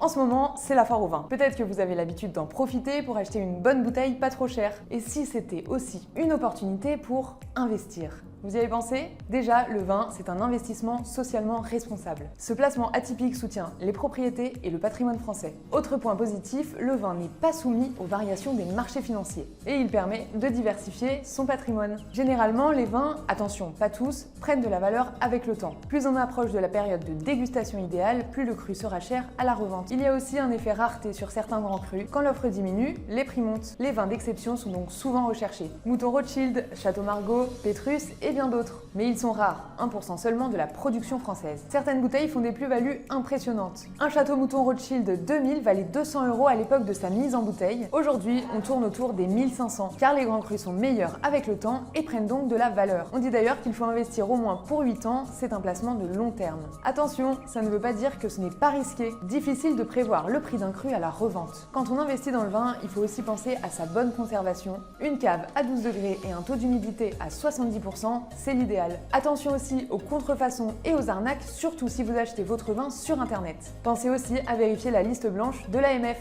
En ce moment, c'est la foire au vin. Peut-être que vous avez l'habitude d'en profiter pour acheter une bonne bouteille pas trop chère. Et si c'était aussi une opportunité pour investir? Vous y avez pensé? Déjà, le vin, c'est un investissement socialement responsable. Ce placement atypique soutient les propriétés et le patrimoine français. Autre point positif, le vin n'est pas soumis aux variations des marchés financiers et il permet de diversifier son patrimoine. Généralement, les vins, attention, pas tous, prennent de la valeur avec le temps. Plus on approche de la période de dégustation idéale, plus le cru sera cher à la revente. Il y a aussi un effet rareté sur certains grands crus. Quand l'offre diminue, les prix montent. Les vins d'exception sont donc souvent recherchés. Mouton Rothschild, Château Margaux, Pétrus et bien d'autres. Mais ils sont rares, 1% seulement de la production française. Certaines bouteilles font des plus-values impressionnantes. Un Château Mouton Rothschild 2000 valait 200 € à l'époque de sa mise en bouteille. Aujourd'hui, on tourne autour des 1500, car les grands crus sont meilleurs avec le temps et prennent donc de la valeur. On dit d'ailleurs qu'il faut investir au moins pour 8 ans, c'est un placement de long terme. Attention, ça ne veut pas dire que ce n'est pas risqué. Difficile de prévoir le prix d'un cru à la revente. Quand on investit dans le vin, il faut aussi penser à sa bonne conservation. Une cave à 12 degrés et un taux d'humidité à 70%, c'est l'idéal. Attention aussi aux contrefaçons et aux arnaques, surtout si vous achetez votre vin sur internet. Pensez aussi à vérifier la liste blanche de l'AMF.